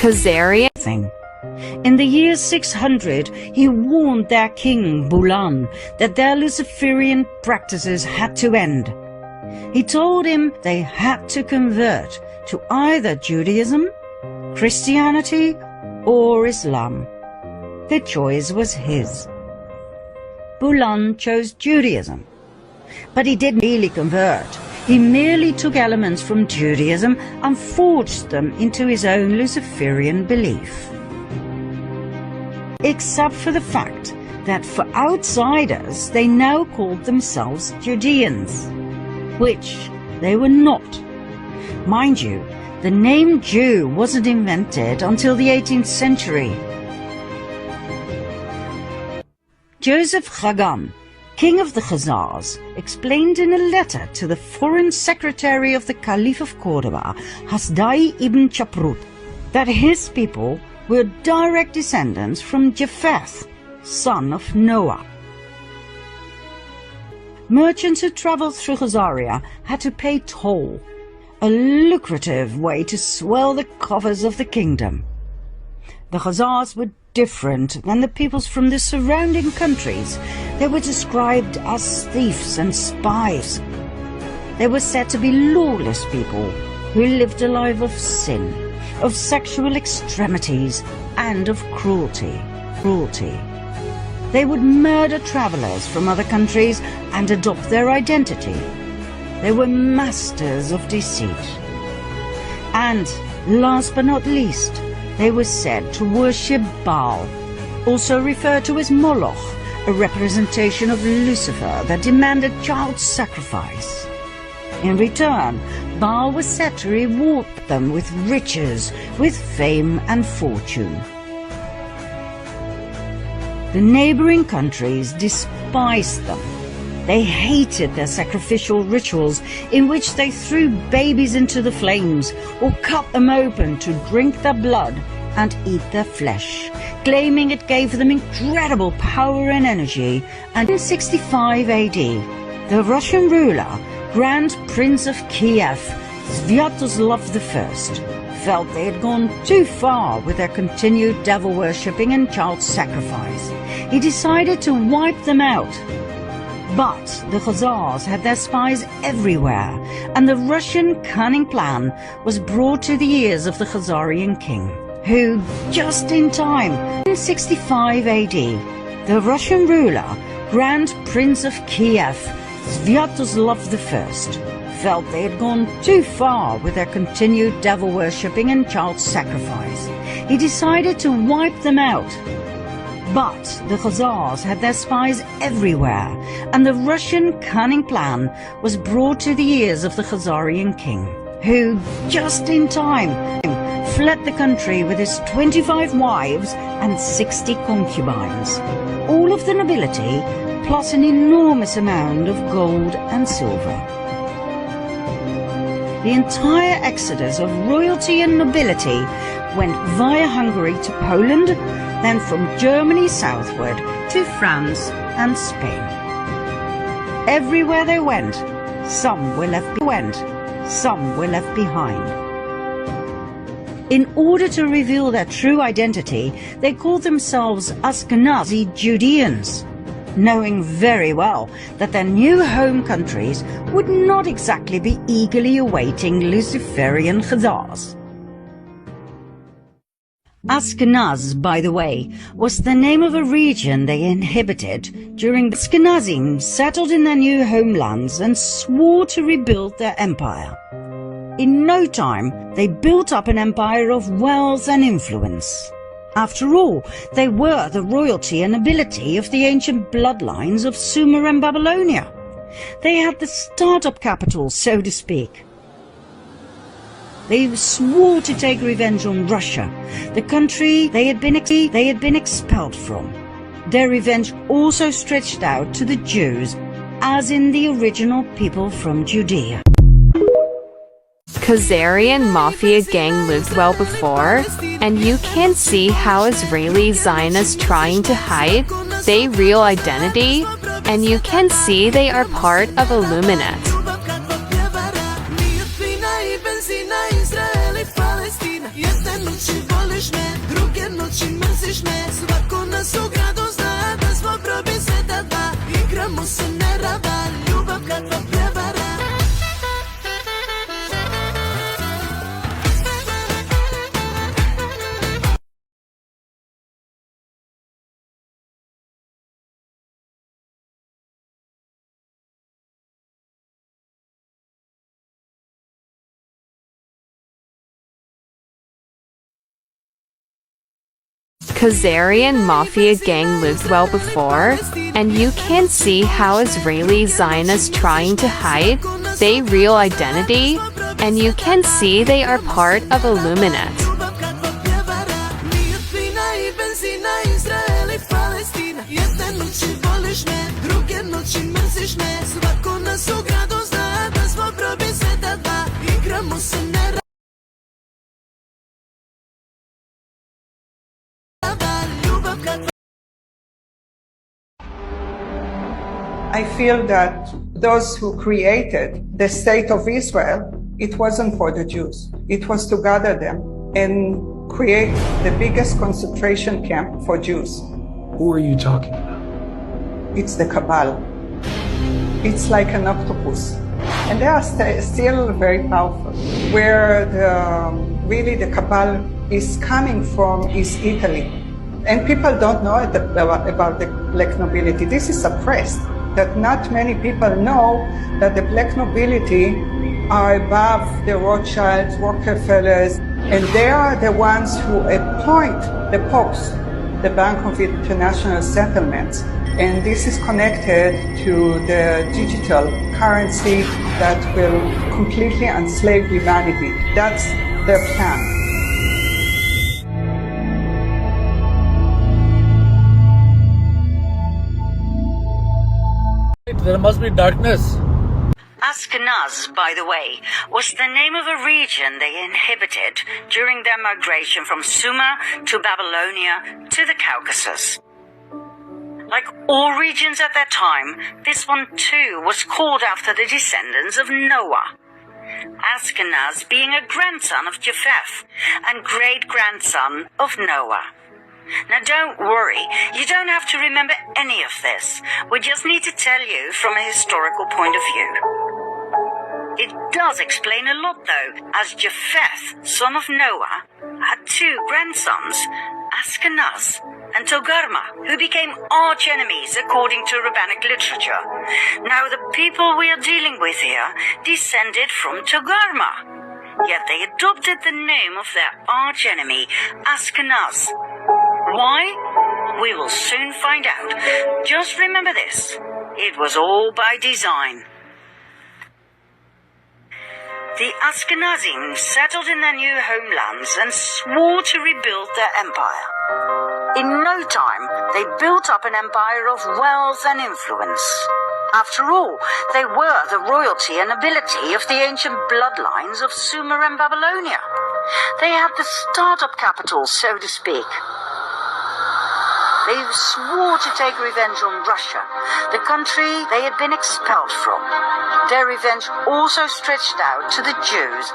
Khazarian. In the year 600, he warned their king, Bulan, that their Luciferian practices had to end. He told him they had to convert to either Judaism, Christianity, or Islam. The choice was his. Bulan chose Judaism. But he didn't really convert. He merely took elements from Judaism and forged them into his own Luciferian belief. Except for the fact that for outsiders they now called themselves Judeans, which they were not. Mind you, the name Jew wasn't invented until the 18th century. Joseph Chagan, king of the Khazars, explained in a letter to the foreign secretary of the Caliph of Cordoba, Hasdai ibn Chaprut, that his people were direct descendants from Japheth, son of Noah. Merchants who traveled through Khazaria had to pay toll, a lucrative way to swell the coffers of the kingdom. The Khazars were different than the peoples from the surrounding countries. They were described as thieves and spies. They were said to be lawless people who lived a life of sin, of sexual extremities, and of cruelty. They would murder travelers from other countries and adopt their identity. They were masters of deceit. And, last but not least, they were said to worship Baal, also referred to as Moloch, a representation of Lucifer that demanded child sacrifice. In return, Baal was said to reward them with riches, with fame and fortune. The neighboring countries despised them. They hated their sacrificial rituals in which they threw babies into the flames or cut them open to drink their blood and eat their flesh, claiming it gave them incredible power and energy. And in 65 AD, the Russian ruler, Grand Prince of Kiev, Svyatoslav I, felt they had gone too far with their continued devil-worshipping and child sacrifice. He decided to wipe them out. But the Khazars had their spies everywhere, and the Russian cunning plan was brought to the ears of the Khazarian king, who, just in time, in 65 AD, the Russian ruler, Grand Prince of Kiev, Svyatoslav I, felt they had gone too far with their continued devil-worshipping and child sacrifice. He decided to wipe them out. But the Khazars had their spies everywhere, and the Russian cunning plan was brought to the ears of the Khazarian king, who, just in time, fled the country with his 25 wives and 60 concubines, all of the nobility, plus an enormous amount of gold and silver. The entire exodus of royalty and nobility went via Hungary to Poland, then from Germany southward to France and Spain. Everywhere they went, some were left behind. In order to reveal their true identity, they called themselves Ashkenazi Judeans, knowing very well that their new home countries would not exactly be eagerly awaiting Luciferian Khazars. Ashkenaz, by the way, was the name of a region they inhabited during the Ashkenazim settled in their new homelands and swore to rebuild their empire. In no time, they built up an empire of wealth and influence. After all, they were the royalty and nobility of the ancient bloodlines of Sumer and Babylonia. They had the startup capital, so to speak. They swore to take revenge on Russia, the country they had been expelled from. Their revenge also stretched out to the Jews, as in the original people from Judea. Khazarian Mafia gang lived well before, and you can see how Israeli Zionists trying to hide their real identity, and you can see they are part of Illuminati. Khazarian Mafia gang lived well before, and you can see how Israeli Zionists trying to hide their real identity, and you can see they are part of Illuminat. I feel that those who created the state of Israel, it wasn't for the Jews. It was to gather them and create the biggest concentration camp for Jews. Who are you talking about? It's the Cabal. It's like an octopus. And they are still very powerful. Where really the Cabal is coming from is Italy. And people don't know about the black nobility. This is suppressed. That not many people know that the black nobility are above the Rothschilds, Rockefellers, and they are the ones who appoint the popes, the Bank of International Settlements. And this is connected to the digital currency that will completely enslave humanity. That's their plan. There must be darkness. Ashkenaz, by the way, was the name of a region they inhabited during their migration from Sumer to Babylonia to the Caucasus. Like all regions at that time, this one too was called after the descendants of Noah. Ashkenaz being a grandson of Japheth and great-grandson of Noah. Now don't worry, you don't have to remember any of this. We just need to tell you from a historical point of view. It does explain a lot though, as Japheth, son of Noah, had two grandsons, Ashkenaz and Togarma, who became arch-enemies according to rabbinic literature. Now the people we are dealing with here descended from Togarma, yet they adopted the name of their arch-enemy, Ashkenaz. Why? We will soon find out. Just remember this. It was all by design. The Ashkenazim settled in their new homelands and swore to rebuild their empire. In no time, they built up an empire of wealth and influence. After all, they were the royalty and nobility of the ancient bloodlines of Sumer and Babylonia. They had the startup capital, so to speak. They swore to take revenge on Russia, the country they had been expelled from. Their revenge also stretched out to the Jews,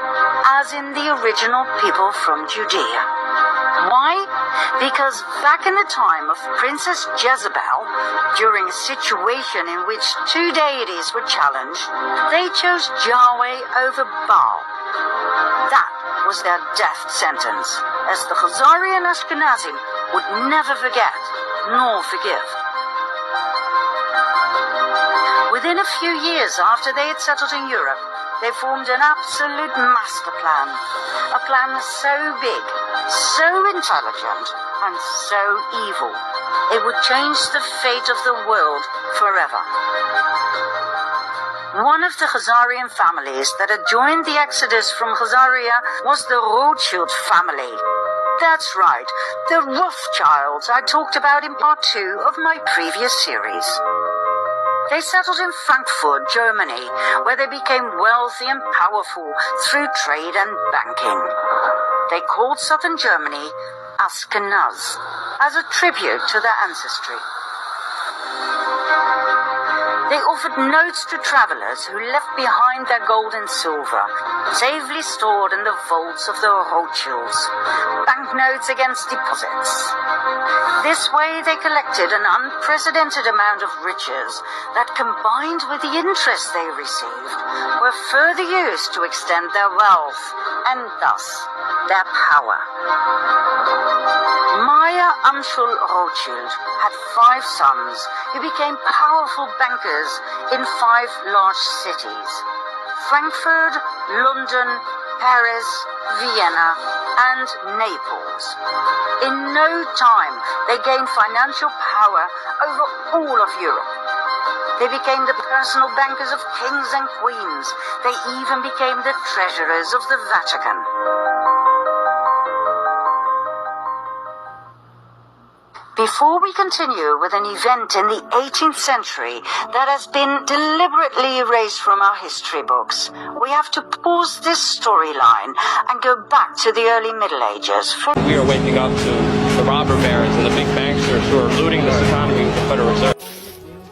as in the original people from Judea. Why? Because back in the time of Princess Jezebel, during a situation in which two deities were challenged, they chose Yahweh over Baal. That was their death sentence, as the Khazarian Ashkenazim would never forget nor forgive. Within a few years after they had settled in Europe, they formed an absolute master plan. A plan so big, so intelligent, and so evil, it would change the fate of the world forever. One of the Khazarian families that had joined the exodus from Khazaria was the Rothschild family. That's right, the Rothschilds I talked about in part 2 of my previous series. They settled in Frankfurt, Germany, where they became wealthy and powerful through trade and banking. They called southern Germany Ashkenaz, as a tribute to their ancestry. They offered notes to travelers who left behind their gold and silver, safely stored in the vaults of the Rothschilds, banknotes against deposits. This way they collected an unprecedented amount of riches that, combined with the interest they received, were further used to extend their wealth and thus their power. Meyer Amschel Rothschild had 5 sons who became powerful bankers in 5 large cities: Frankfurt, London, Paris, Vienna, and Naples. In no time, they gained financial power over all of Europe. They became the personal bankers of kings and queens. They even became the treasurers of the Vatican. Before we continue with an event in the 18th century that has been deliberately erased from our history books, we have to pause this storyline and go back to the early Middle Ages. We are waking up to the robber barons and the big banksters who are looting this economy with the Federal Reserve.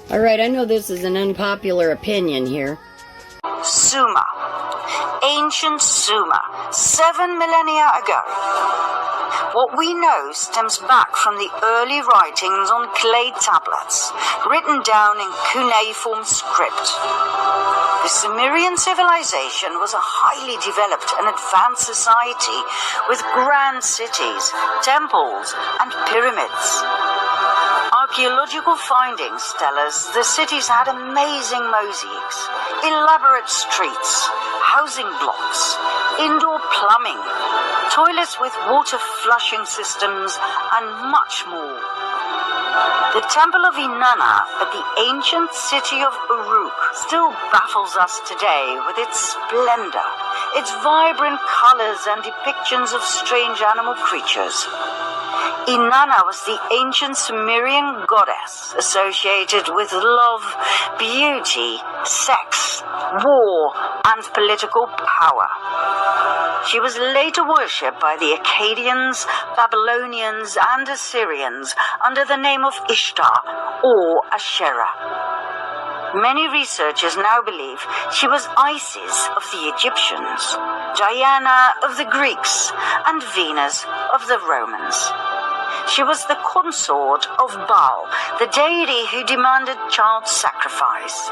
All right, I know this is an unpopular opinion here. Sumer. Ancient Sumer, 7 millennia ago. What we know stems back from the early writings on clay tablets, written down in cuneiform script. The Sumerian civilization was a highly developed and advanced society with grand cities, temples, and pyramids. Archaeological findings tell us the cities had amazing mosaics, elaborate streets, housing blocks, indoor plumbing, toilets with water flushing systems, and much more. The Temple of Inanna at the ancient city of Uruk still baffles us today with its splendor, its vibrant colors and depictions of strange animal creatures. Inanna was the ancient Sumerian goddess associated with love, beauty, sex, war, and political power. She was later worshipped by the Akkadians, Babylonians, and Assyrians under the name of Ishtar or Asherah. Many researchers now believe she was Isis of the Egyptians, Diana of the Greeks, and Venus of the Romans. She was the consort of Baal, the deity who demanded child sacrifice.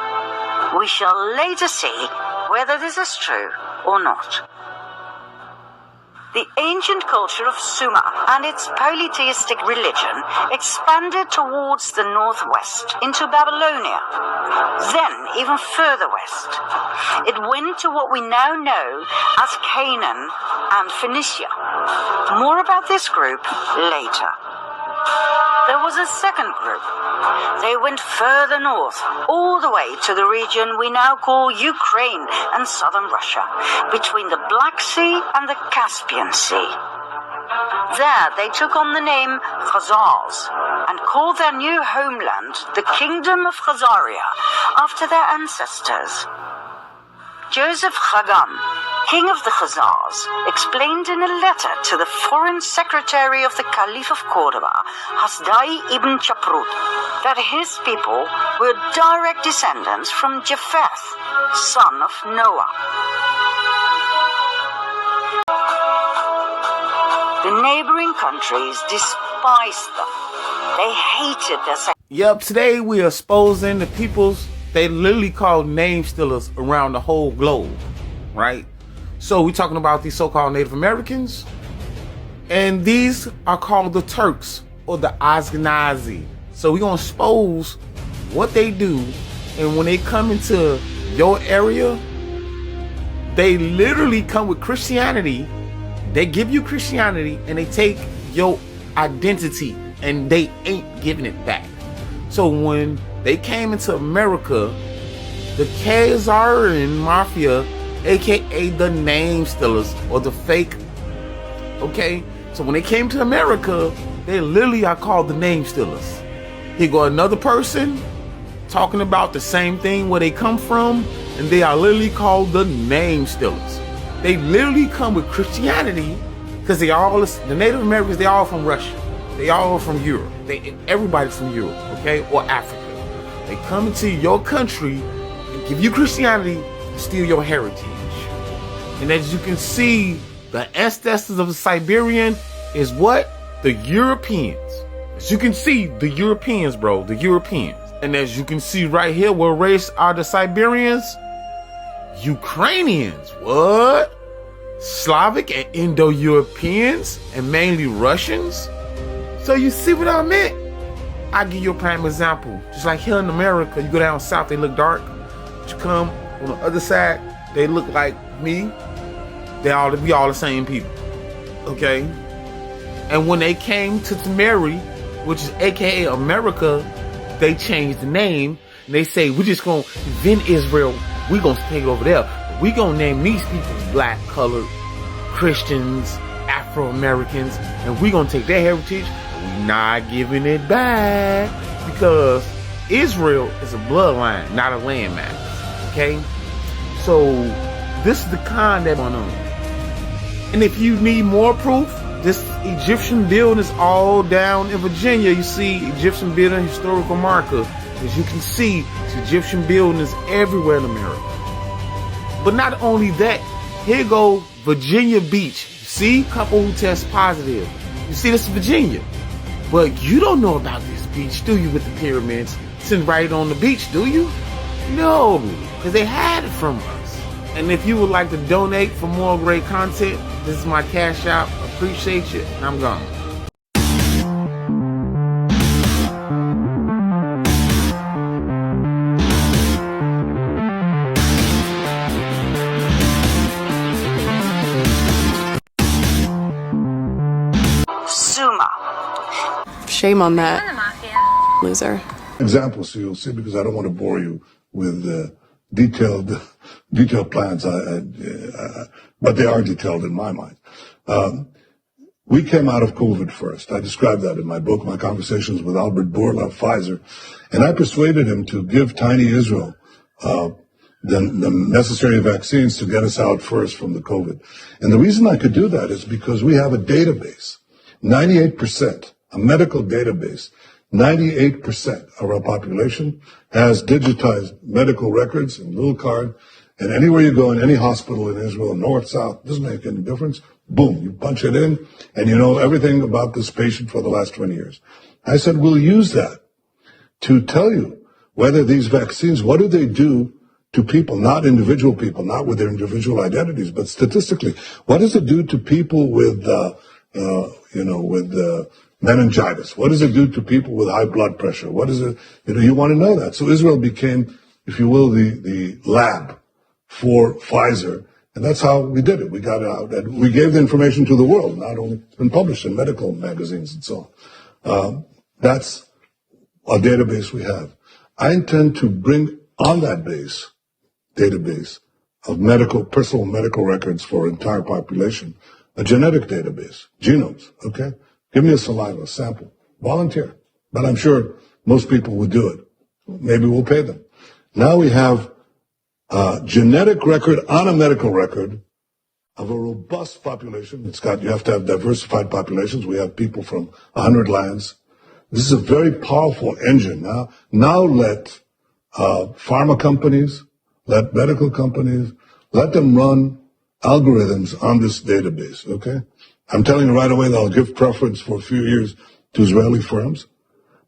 We shall later see whether this is true or not. The ancient culture of Sumer and its polytheistic religion expanded towards the northwest into Babylonia, then even further west. It went to what we now know as Canaan and Phoenicia. More about this group later. There was a second group. They went further north, all the way to the region we now call Ukraine and southern Russia, between the Black Sea and the Caspian Sea. There they took on the name Khazars and called their new homeland the Kingdom of Khazaria, after their ancestors. Joseph Khagan, king of the Khazars, explained in a letter to the foreign secretary of the Caliph of Cordoba, Hasdai ibn Chaprut, that his people were direct descendants from Japheth, son of Noah. The neighboring countries despised them. They hated their Yep, today we are exposing the peoples they literally call name stealers around the whole globe, right? So we're talking about these so-called Native Americans, and these are called the Turks or the Ashkenazi. So we're gonna expose what they do, and when they come into your area, they literally come with Christianity. They give you Christianity and they take your identity and they ain't giving it back. So when they came into America, the Khazarian Mafia, aka the name stealers or the fake, okay? So when they came to America, they literally are called the name stealers. Here go another person talking about the same thing where they come from, and they are literally called the name stealers. They literally come with Christianity because they all, the Native Americans, they all from Russia. They all from Europe. Everybody's from Europe, okay, or Africa. They come into your country and give you Christianity to steal your heritage. And as you can see, the ancestors of the Siberian is what? The Europeans. As you can see, the Europeans, bro, the Europeans. And as you can see right here, what race are the Siberians? Ukrainians. What? Slavic and Indo-Europeans and mainly Russians. So you see what I meant? I'll give you a prime example. Just like here in America, you go down south, they look dark. But you come on the other side, they look like me. we all the same people. Okay? And when they came to Tamari, which is aka America, they changed the name and they say, we're just gonna invent Israel, we're gonna take it over there. We're gonna name these people black, colored, Christians, Afro-Americans, and we're gonna take their heritage and we're not giving it back because Israel is a bloodline, not a landmass. Okay? So this is the con that's going on. And if you need more proof, this Egyptian building is all down in Virginia. You see Egyptian building historical marker. As you can see, it's Egyptian buildings everywhere in America. But not only that, here go Virginia Beach. You see, couple who test positive. You see, this is Virginia. But you don't know about this beach, do you, with the pyramids sitting right on the beach, do you? No, because they hide it from us. And if you would like to donate for more great content, this is my cash out. Appreciate you, and I'm gone. Suma. Shame on that loser. Examples, so you'll see, because I don't want to bore you with detailed plans, but they are detailed in my mind. We came out of COVID first. I described that in my book, my conversations with Albert Bourla of Pfizer, and I persuaded him to give tiny Israel the necessary vaccines to get us out first from the COVID. And the reason I could do that is because we have a database, 98%, a medical database. 98% of our population has digitized medical records and little card. And anywhere you go in any hospital in Israel, north, south, doesn't make any difference. Boom, you punch it in and you know everything about this patient for the last 20 years. I said, we'll use that to tell you whether these vaccines, what do they do to people, not individual people, not with their individual identities, but statistically, what does it do to people with, meningitis? What does it do to people with high blood pressure? What is it? You want to know that. So Israel became, if you will, the lab for Pfizer. And that's how we did it. We got it out and we gave the information to the world. Not only it's been published in medical magazines and so on. That's a database we have. I intend to bring on that database of personal medical records for entire population, a genetic database, genomes, okay? Give me a saliva sample, volunteer. But I'm sure most people would do it. Maybe we'll pay them. Now we have a genetic record on a medical record of a robust population. You have to have diversified populations. We have people from 100 lands. This is a very powerful engine. Now let pharma companies, let medical companies, let them run algorithms on this database, okay? I'm telling you right away that I'll give preference for a few years to Israeli firms,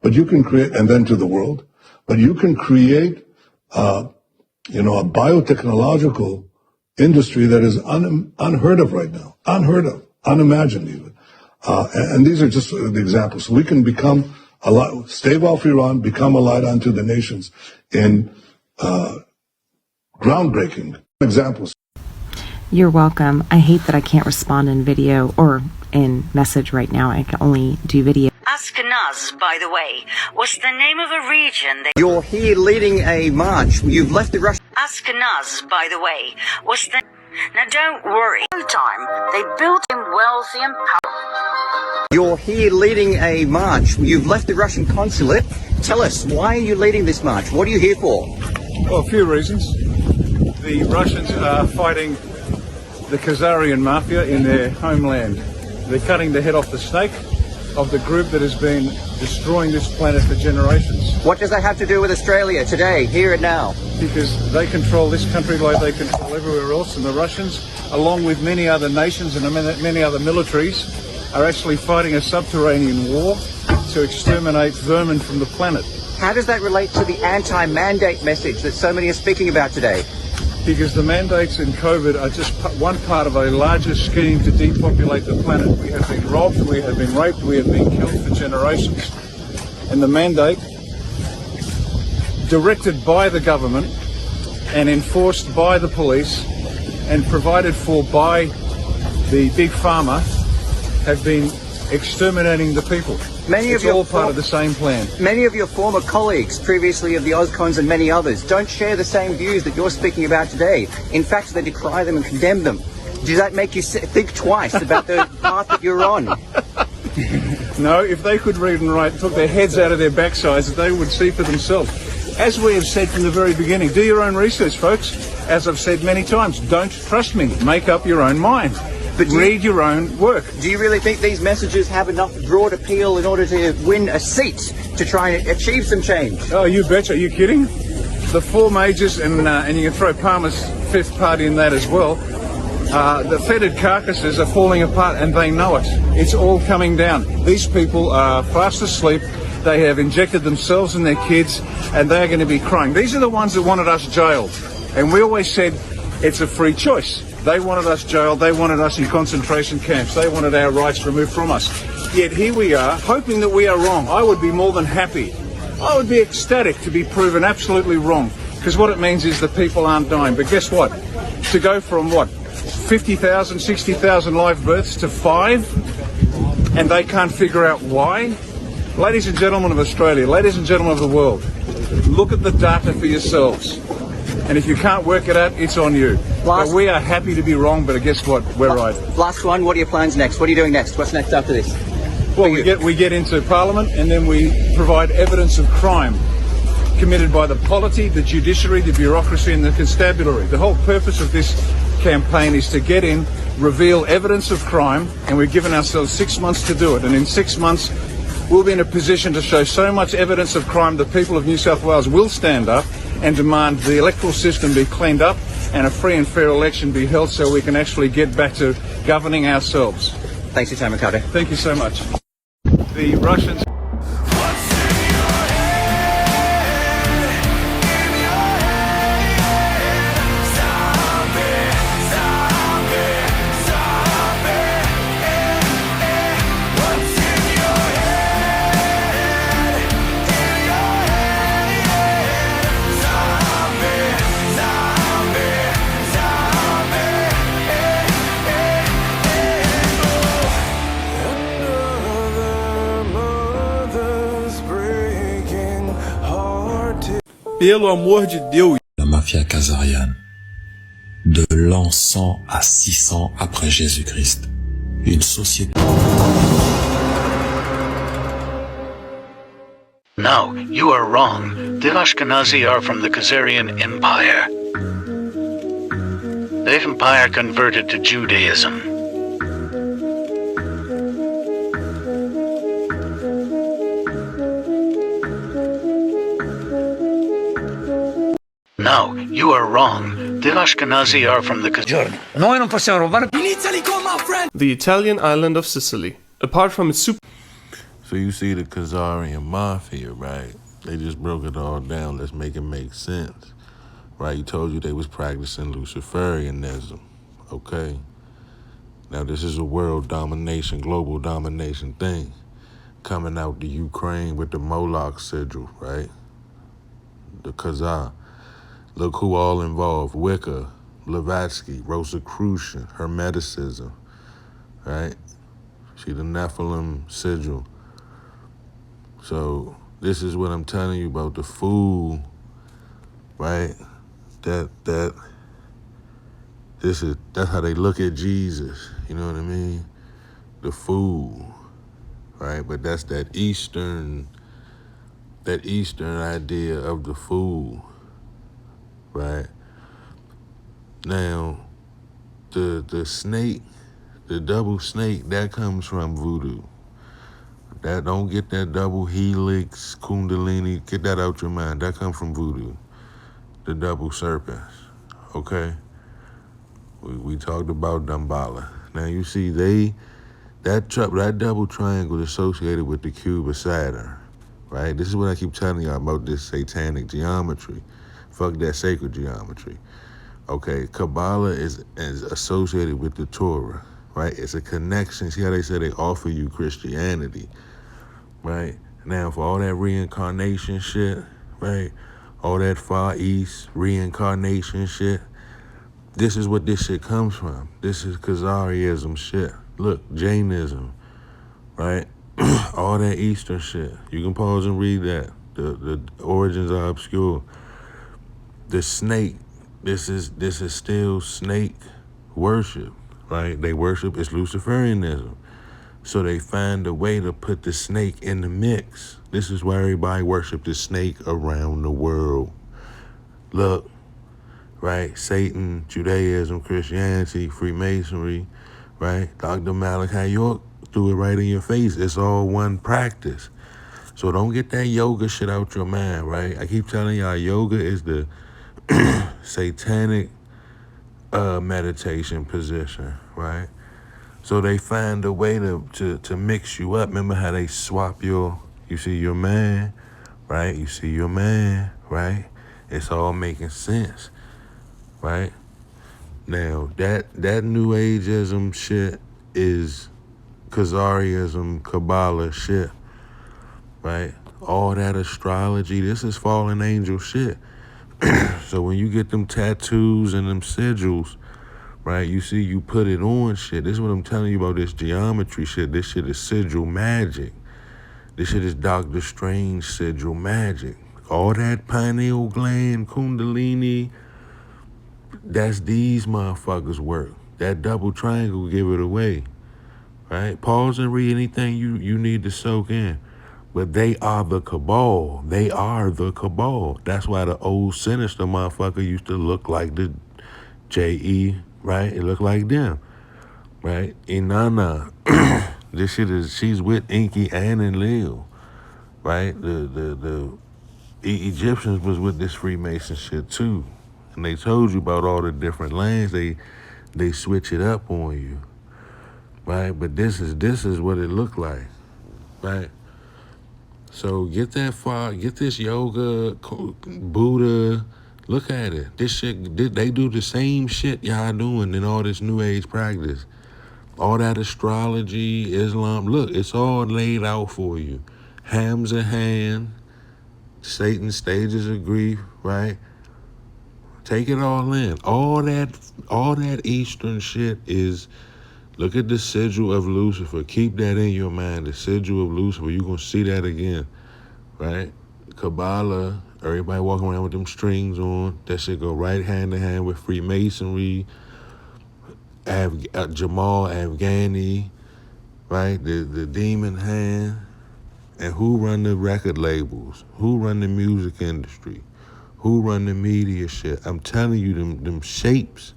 but you can create, and then to the world, but you can create, a biotechnological industry that is unheard of right now, unimagined even. And these are just the examples. So we can become stave off Iran, become a light unto the nations in groundbreaking examples. You're welcome. I hate that I can't respond in video or in message right now. I can only do video. Ashkenaz, by the way, was the name of a region that... You're here leading a march. You've left the Russian... Ashkenaz, by the way, was the... Now don't worry. No time, they built him wealthy and powerful. You're here leading a march. You've left the Russian consulate. Tell us, why are you leading this march? What are you here for? Well, a few reasons. The Russians are fighting the Khazarian Mafia in their homeland. They're cutting the head off the snake of the group that has been destroying this planet for generations. What does that have to do with Australia today, here and now? Because they control this country like they control everywhere else, and the Russians, along with many other nations and many other militaries, are actually fighting a subterranean war to exterminate vermin from the planet. How does that relate to the anti-mandate message that so many are speaking about today? Because the mandates in COVID are just one part of a larger scheme to depopulate the planet. We have been robbed, we have been raped, we have been killed for generations. And the mandate, directed by the government and enforced by the police, and provided for by the big pharma have been exterminating the people. It's all part of the same plan. Many of your former colleagues, previously of the Ozcons and many others, don't share the same views that you're speaking about today. In fact, they decry them and condemn them. Does that make you think twice about the path that you're on? No, if they could read and write and took their heads out of their backsides, they would see for themselves. As we have said from the very beginning, do your own research, folks. As I've said many times, don't trust me. Make up your own mind. But read your own work. Do you really think these messages have enough broad appeal in order to win a seat to try and achieve some change? Oh, you betcha. Are you kidding? The four majors, and you can throw Palmer's fifth party in that as well, the fetid carcasses are falling apart and they know it. It's all coming down. These people are fast asleep. They have injected themselves and their kids and they're going to be crying. These are the ones that wanted us jailed. And we always said it's a free choice. They wanted us jailed, they wanted us in concentration camps, they wanted our rights removed from us. Yet here we are, hoping that we are wrong. I would be more than happy. I would be ecstatic to be proven absolutely wrong, because what it means is the people aren't dying. But guess what? To go from what, 50,000, 60,000 live births to 5, and they can't figure out why? Ladies and gentlemen of Australia, ladies and gentlemen of the world, look at the data for yourselves. And if you can't work it out, it's on you. But we are happy to be wrong, but guess what? We're right. Last one, what are your plans next? What are you doing next? What's next after this? Well, we get into Parliament and then we provide evidence of crime committed by the polity, the judiciary, the bureaucracy and the constabulary. The whole purpose of this campaign is to get in, reveal evidence of crime, and we've given ourselves 6 months to do it. And in 6 months, we'll be in a position to show so much evidence of crime the people of New South Wales will stand up and demand the electoral system be cleaned up and a free and fair election be held so we can actually get back to governing ourselves. Thanks for your time, Ricardo. Thank you so much. The Russians... Pelo amor de Deus. La mafia khazarienne. De l'an 100 à 600 après Jésus-Christ. Une société... No, you are wrong. The Ashkenazi are from the Khazarian Empire. The empire converted to Judaism. No, you are wrong. The Ashkenazi are from the Khazarian. Noi non possiamo rubare. The Italian island of Sicily. Apart from its super... So you see the Khazarian Mafia, right? They just broke it all down. Let's make it make sense. Right? You told you they was practicing Luciferianism. Okay? Now this is a world domination, global domination thing. Coming out the Ukraine with the Moloch sigil, right? The Khazar. Look who all involved. Wicca, Blavatsky, Rosicrucian, Hermeticism, right? See the Nephilim sigil. So this is what I'm telling you about the fool, right? That's how they look at Jesus. You know what I mean? The fool, right? But that's that Eastern idea of the fool, right? Now, the snake, the double snake, that comes from voodoo. That don't get that double helix, kundalini, get that out your mind. That comes from voodoo. The double serpents, okay? We talked about Damballa. Now you see that double triangle is associated with the cube of Saturn, right? This is what I keep telling y'all about this satanic geometry. Fuck that sacred geometry. Okay, Kabbalah is associated with the Torah, right? It's a connection. See how they say they offer you Christianity, right? Now, for all that reincarnation shit, right? All that Far East reincarnation shit, This is what this shit comes from. This is Khazarianism shit. Look, Jainism, right? All that Eastern shit. You can pause and read that. The origins are obscure. The snake, this is still snake worship, right? They worship, it's Luciferianism. So they find a way to put the snake in the mix. This is why everybody worship the snake around the world. Look, right? Satan, Judaism, Christianity, Freemasonry, right? Dr. Malachi York threw it right in your face. It's all one practice. So don't get that yoga shit out your mind, right? I keep telling y'all, yoga is the satanic meditation position, right? So they find a way to mix you up. Remember how they swap you see your man, right? You see your man, right? It's all making sense, right? Now, that New Ageism shit is Khazarianism, Kabbalah shit, right? All that astrology, this is fallen angel shit. So when you get them tattoos and them sigils, right, you see you put it on shit. This is what I'm telling you about this geometry shit. This shit is sigil magic. This shit is Dr. Strange sigil magic. All that pineal gland, kundalini, that's these motherfuckers' work. That double triangle give it away, right? Pause and read anything you need to soak in. But they are the cabal. They are the cabal. That's why the old sinister motherfucker used to look like the J.E., right? It looked like them, right? Inanna. This shit is, she's with Enki and Enlil, right? The Egyptians was with this Freemason shit too. And they told you about all the different lands. They switch it up on you, right? But this is what it looked like, right? So get that far, get this yoga, Buddha, look at it. This shit, they do the same shit y'all doing in all this New Age practice. All that astrology, Islam, look, it's all laid out for you. Hams in hand, Satan's stages of grief, right? Take it all in. All that Eastern shit is, look at the sigil of Lucifer. Keep that in your mind, the sigil of Lucifer. You're going to see that again, right? Kabbalah, everybody walking around with them strings on. That shit go right hand in hand with Freemasonry, Jamal Afghani, right? The demon hand. And who run the record labels? Who run the music industry? Who run the media shit? I'm telling you, them shapes,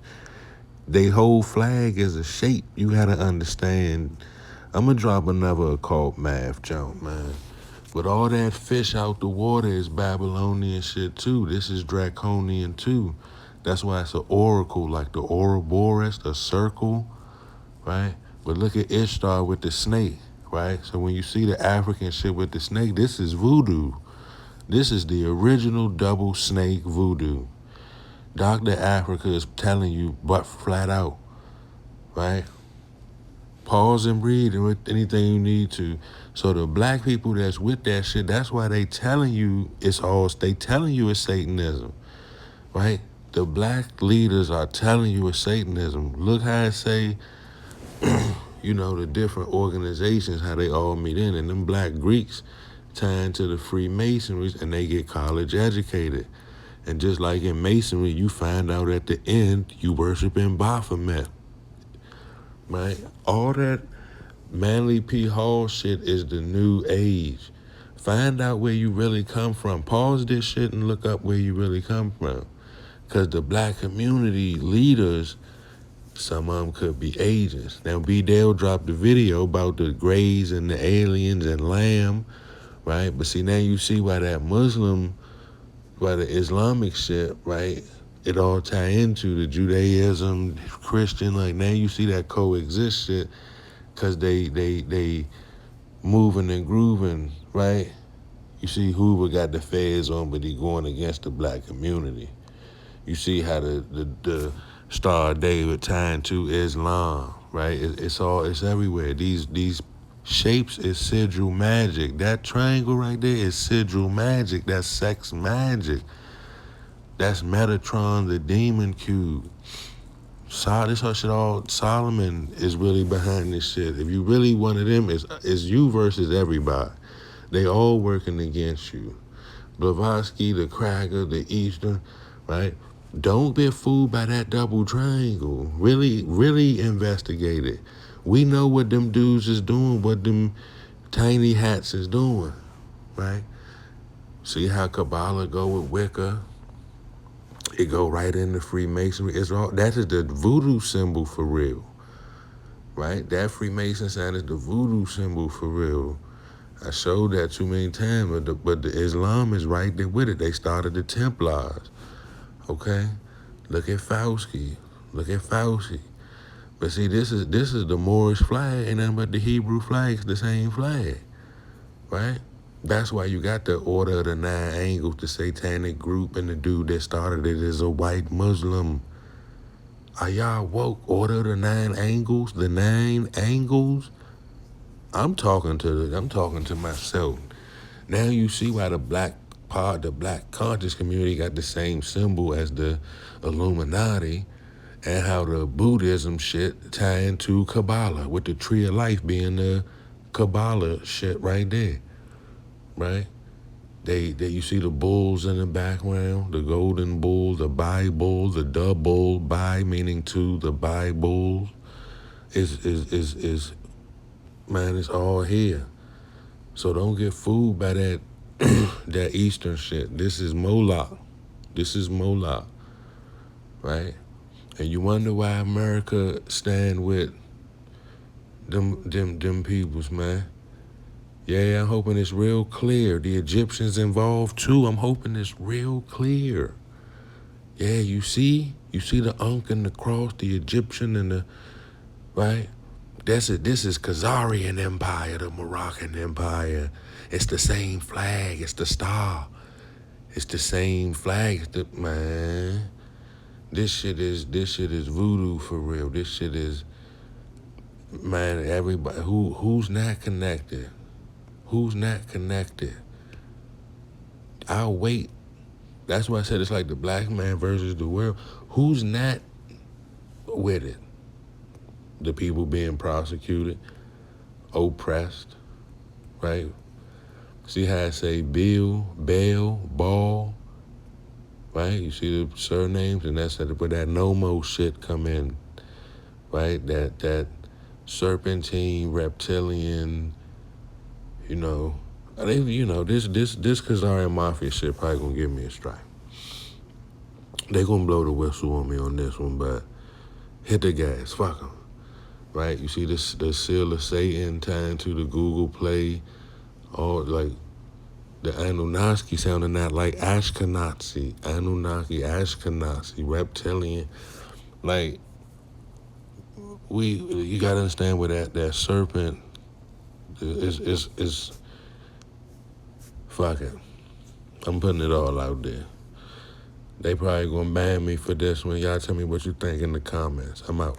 they whole flag is a shape. You gotta understand. I'm gonna drop another occult math joke, man. But all that fish out the water is Babylonian shit too. This is draconian too. That's why it's an oracle, like the Ouroboros, the circle, right? But look at Ishtar with the snake, right? So when you see the African shit with the snake, this is voodoo. This is the original double snake voodoo. Dr. Africa is telling you, but flat out, right? Pause and read anything you need to. So the black people that's with that shit, that's why they telling you it's Satanism, right? The black leaders are telling you it's Satanism. Look how it say, the different organizations, how they all meet in. And them black Greeks tie into the Freemasonries and they get college educated. And just like in Masonry, you find out at the end you worship in Baphomet, right? All that Manly P. Hall shit is the new age. Find out where you really come from. Pause this shit and look up where you really come from. Because the black community leaders, some of them could be agents. Now, B. Dale dropped the video about the Greys and the aliens and Lamb, right? But see, now you see why that why the Islamic shit, right? It all tie into the Judaism, Christian, like now you see that coexist shit because they moving and grooving, right? You see Hoover got the feds on, but he going against the black community. You see how the Star of David tying to Islam, right? It's everywhere. These shapes is sigil magic. That triangle right there is sigil magic. That's sex magic. That's Metatron, the demon cube, This whole shit all, Solomon is really behind this shit. If you really one of them, it's you versus everybody. They all working against you. Blavatsky, the Cracker, the Eastern, right? Don't get fooled by that double triangle. Really, really investigate it. We know what them dudes is doing, what them tiny hats is doing, right? See how Kabbalah go with Wicca? It go right into Freemasonry. That is the voodoo symbol for real, right? That Freemason sign is the voodoo symbol for real. I showed that too many times, but the Islam is right there with it. They started the Templars, okay? Look at Fauci. But see, this is the Moorish flag, and nothing but the Hebrew flag's the same flag, right? That's why you got the Order of the Nine Angles, the satanic group, and the dude that started it is a white Muslim. Are y'all woke? Order of the Nine Angles? The Nine Angles? I'm talking to myself. Now you see why the black conscious community got the same symbol as the Illuminati, and how the Buddhism shit tie into Kabbalah, with the Tree of Life being the Kabbalah shit right there. Right? You see the bulls in the background, the golden bull, the Bible, the double Bi meaning two, the Bible is man, it's all here. So don't get fooled by that that Eastern shit. This is Moloch. Right? And you wonder why America stand with them peoples, man. Yeah, I'm hoping it's real clear. The Egyptians involved too. I'm hoping it's real clear. Yeah, you see the Ankh and the cross, the Egyptian and the, right? This is Khazarian Empire, the Moroccan Empire. It's the same flag. It's the star. It's the same flag. Man, this shit is voodoo for real. This shit is, man. Everybody who's not connected. Who's not connected? I'll wait. That's why I said it's like the black man versus the world. Who's not with it? The people being prosecuted, oppressed, right? See how I say Bill, Bell, Ball, right? You see the surnames, and that's where that no-mo shit come in, right? That serpentine, reptilian, this Khazarian Mafia shit probably gonna give me a strike. They gonna blow the whistle on me on this one, but hit the gas, fuck them, right? You see the seal of Satan tied to the Google Play, all like the Anunnaki sounding that like Ashkenazi, reptilian, like you gotta understand where that serpent is fuck it. I'm putting it all out there. They probably gonna ban me for this one. Y'all tell me what you think in the comments. I'm out.